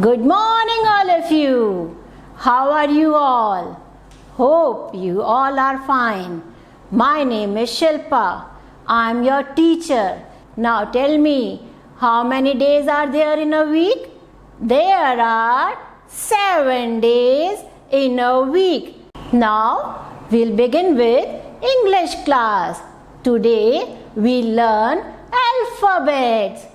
Good morning, all of you. How are you all? Hope you all are fine. My name is Shilpa. I am your teacher. Now tell me, how many days are there in a week? There are 7 days in a week. Now we'll begin with English class. Today we'll learn alphabets.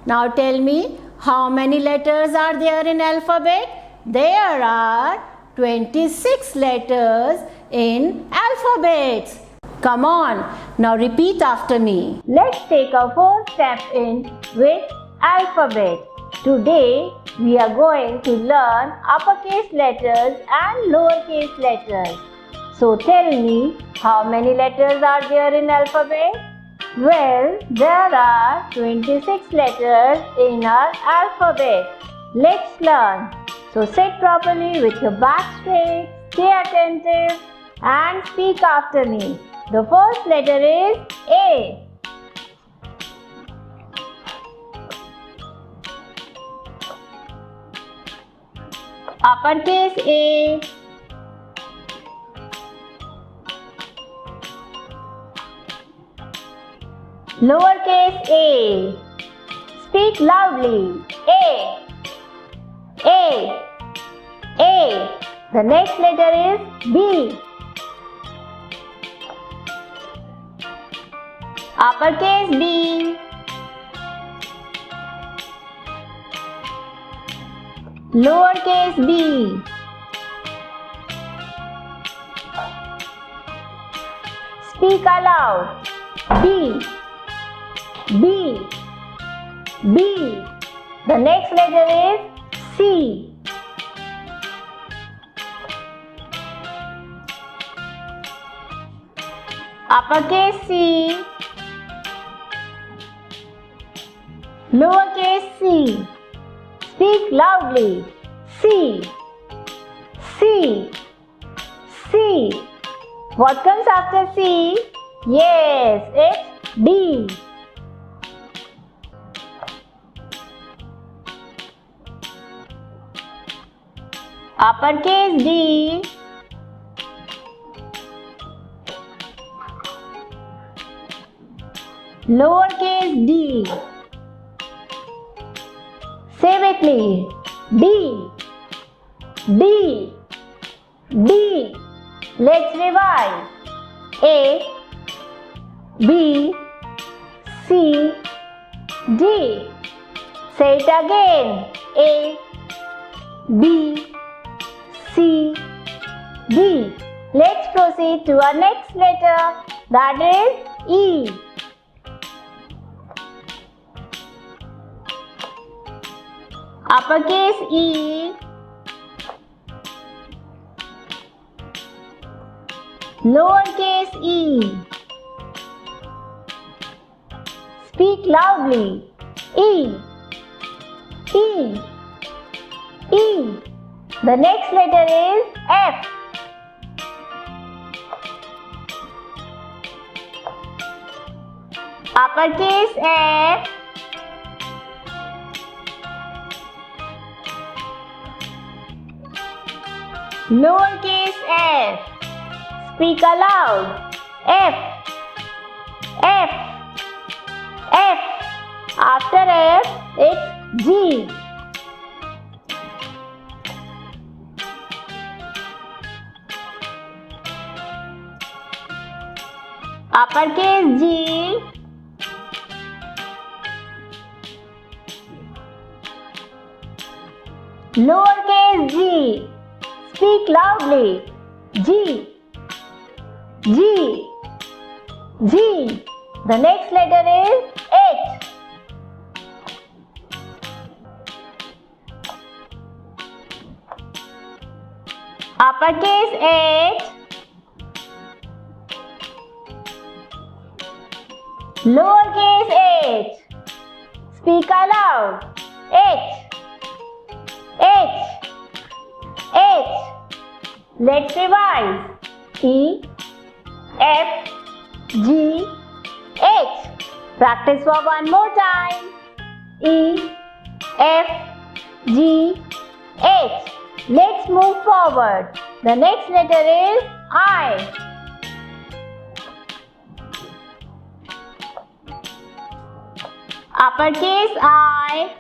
Now tell me, how many letters are there in alphabet? There are 26 letters in alphabets. Come on, now repeat after me. Let's take a first step in with alphabet. Today we are going to learn uppercase letters and lowercase letters. So tell me, how many letters are there in alphabet? Well, there are 26 letters in our alphabet. Let's learn. So sit properly with your back straight, stay attentive and speak after me. The first letter is A. Uppercase A. Lowercase a. Speak loudly. A. A. A. The next letter is B. Uppercase B. Lowercase b. Speak aloud. B. B. B. The next letter is C. Uppercase C. Lowercase c. Speak loudly. C. C. C. What comes after C? Yes, it's D. Uppercase D. Lowercase d. Say with me. D. D. D. Let's revise. A. B. C. D. Say it again. A. B. C. D. Let's proceed to our next letter, that is E. Uppercase E. Lowercase e. Speak loudly. E. E. E. The next letter is F. Uppercase F. Lowercase f. Speak aloud. F. F. F. After F, it's G. Uppercase G. Lowercase g. Speak loudly. G. G. G. The next letter is H. Uppercase H. Lowercase h. Speak aloud. H. H. H. Let's revise. E. F. G. H. Practice for one more time. E. F. G, H. Let's move forward. The next letter is I. Uppercase I,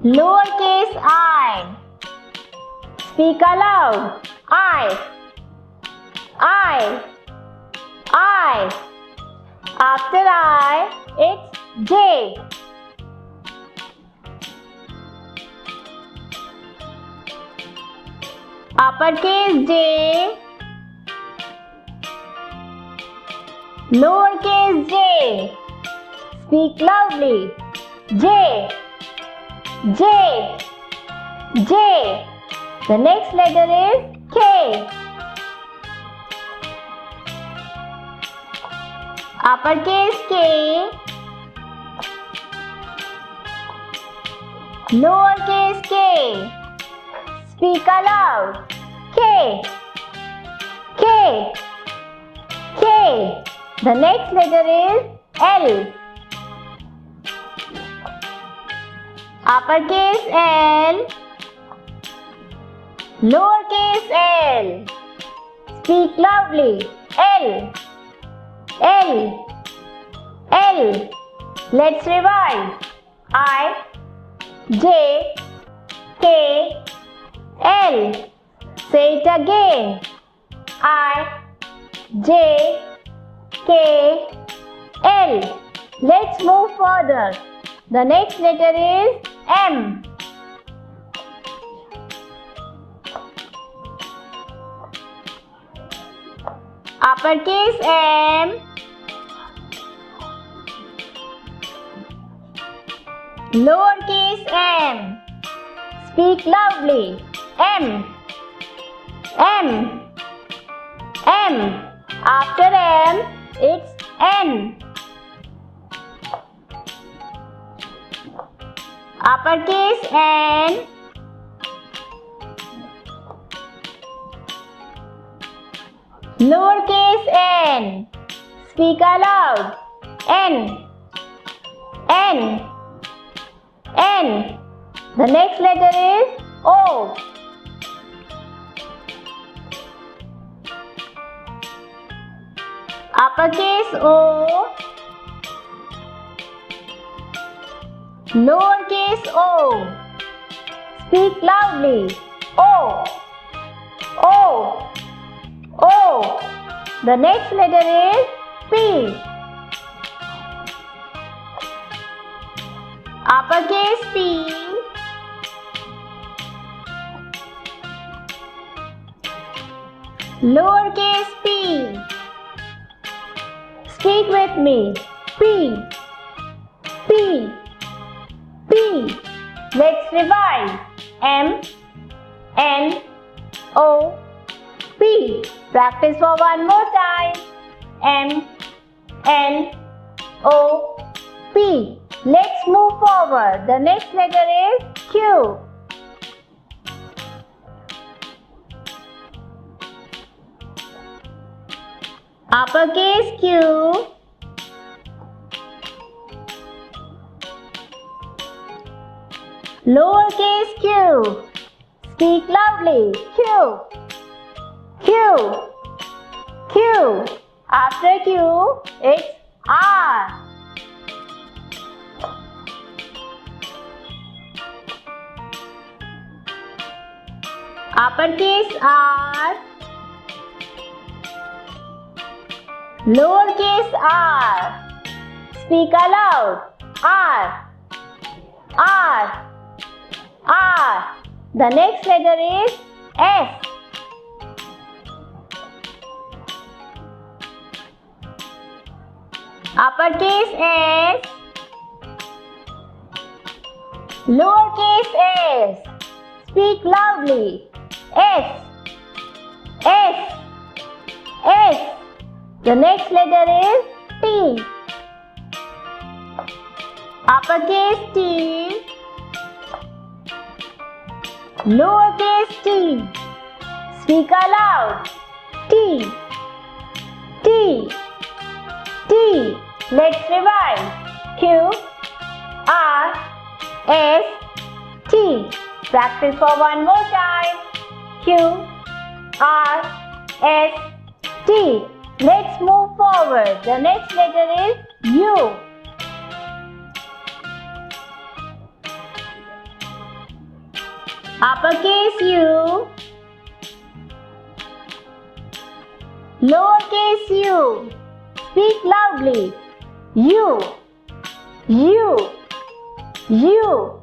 lowercase I. Speak aloud. I. After I, it's J. Uppercase J, lowercase j. Speak loudly. J. The next letter is K. Uppercase K, lowercase k. Speak aloud. K. The next letter is L. Uppercase L, lowercase l. Speak loudly. L. Let's revise. I, J, K, L. Say it again. I, J, K, L. Let's move further. The next letter is M. Uppercase M, lowercase m. Speak loudly. M. After M, it's N. Uppercase N, lowercase n. Speak aloud. N. The next letter is O. Uppercase O, lowercase o. Speak loudly. O. The next letter is P. Uppercase P, lowercase p. Speak with me. P. Let's revise. M, N, O, P. Practice for one more time. M, N, O, P. Let's move forward. The next letter is Q. Uppercase Q, lowercase q. Speak loudly. Q. After Q, it's R. Uppercase R, lowercase r. Speak aloud. R. The next letter is S. Uppercase S, lowercase s. Speak loudly. S. The next letter is T. Uppercase T, lowercase t. Speak aloud. T. Let's revise. Q, R, S, T. Practice for one more time. Q, R, S, T. Let's move forward. The next letter is U. Uppercase U, lowercase u. Speak loudly. U, U, U.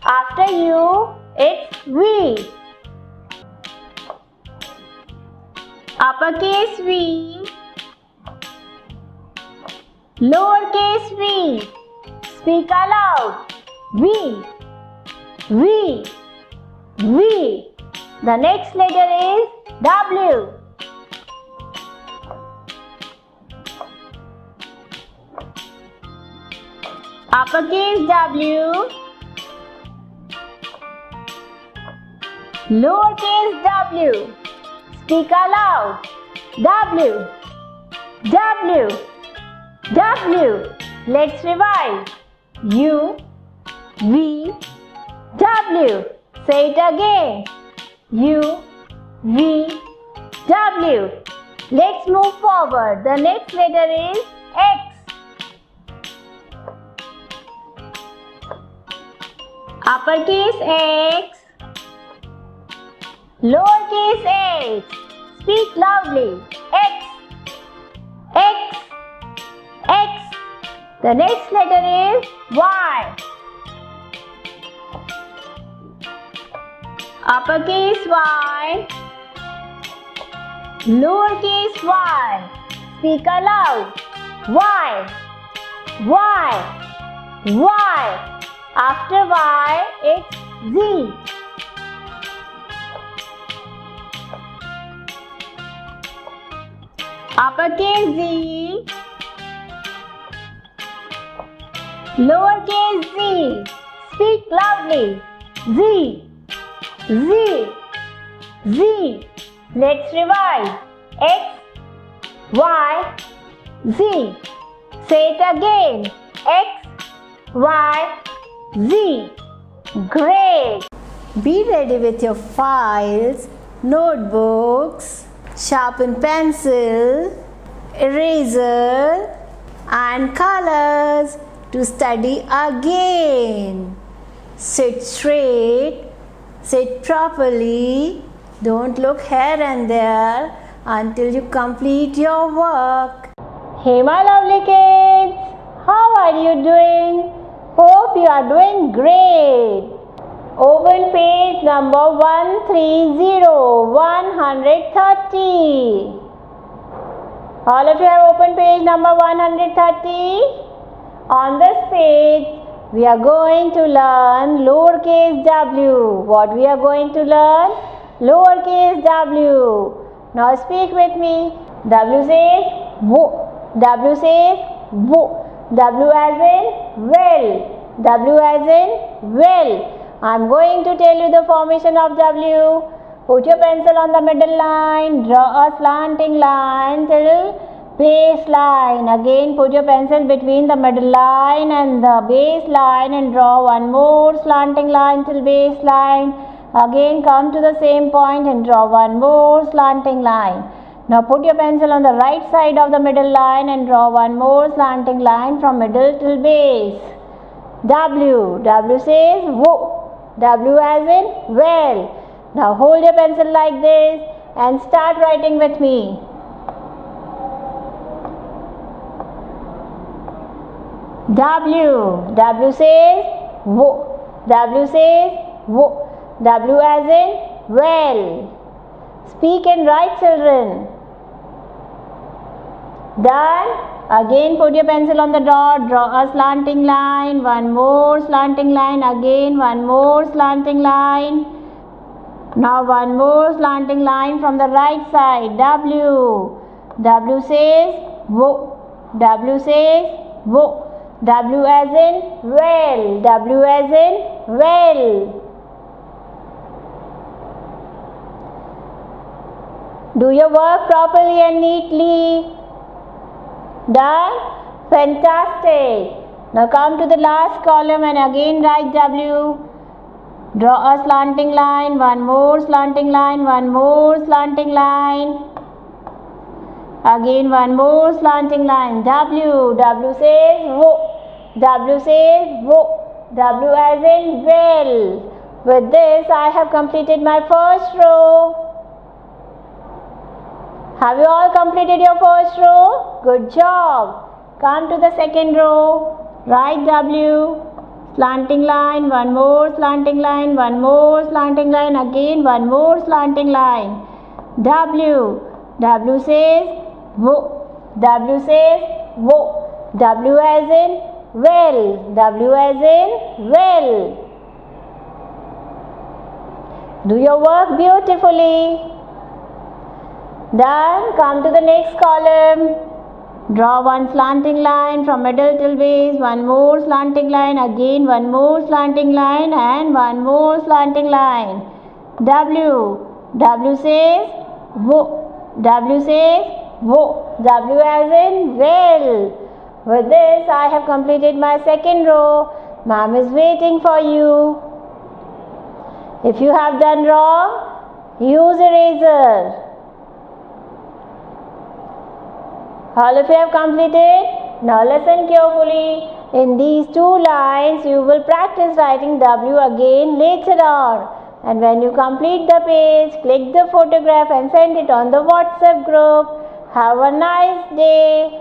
After U, it's V. Uppercase V, lowercase v. Speak aloud. V, V, V. The next letter is W. Uppercase W, lowercase w. Speak aloud. W, W, W. Let's revise. U, V, W. Say it again. U, V, W. Let's move forward. The next letter is X. Uppercase X, lowercase x. Speak loudly. X, X, X. The next letter is Y. Uppercase Y, lowercase y. Speak aloud. Y, Y, Y. After Y, it's Z. Uppercase Z, lowercase z. Speak loudly. Z, Z, Z. Let's revise. X, Y, Z. Say it again. X, Y, Z. Great! Be ready with your files, notebooks, sharpen pencil, eraser and colors to study again. Sit straight, sit properly, don't look here and there until you complete your work. Hey my lovely kids, how are you doing? Hope you are doing great. Open page number 130, 130. All of you have opened page number 130. On this page, we are going to learn lowercase w. What we are going to learn? Lowercase w. Now speak with me. W says wo. W says wo. W as in well. W as in well. I am going to tell you the formation of W. Put your pencil on the middle line. Draw a slanting line till base line. Again put your pencil between the middle line and the base line and draw one more slanting line till base line. Again come to the same point and draw one more slanting line. Now put your pencil on the right side of the middle line and draw one more slanting line from middle till base. W. W says wo. W as in well. Now hold your pencil like this and start writing with me. W. W says wo. W says wo. W as in well. Speak and write, children. Done. Again put your pencil on the dot, draw a slanting line, one more slanting line, again one more slanting line. Now one more slanting line from the right side. W. W says wo. W says wo. W as in well. W as in well. Do your work properly and neatly. Done? Fantastic. Now come to the last column and again write W. Draw a slanting line, one more slanting line, one more slanting line. Again one more slanting line. W. W says wo. W says wo. W as in well. With this I have completed my first row. Have you all completed your first row? Good job. Come to the second row. Write W. Slanting line, one more slanting line, one more slanting line, again one more slanting line. W. W says wo. W says wo. W as in well. W as in well. Do your work beautifully. Then come to the next column. Draw one slanting line from middle till base, one more slanting line, again one more slanting line and one more slanting line. W. W says wo. W says wo. W as in well. With this I have completed my second row. Ma'am is waiting for you. If you have done wrong, use eraser. All of you have completed? Now listen carefully. In these two lines, you will practice writing W again later on. And when you complete the page, click the photograph and send it on the WhatsApp group. Have a nice day.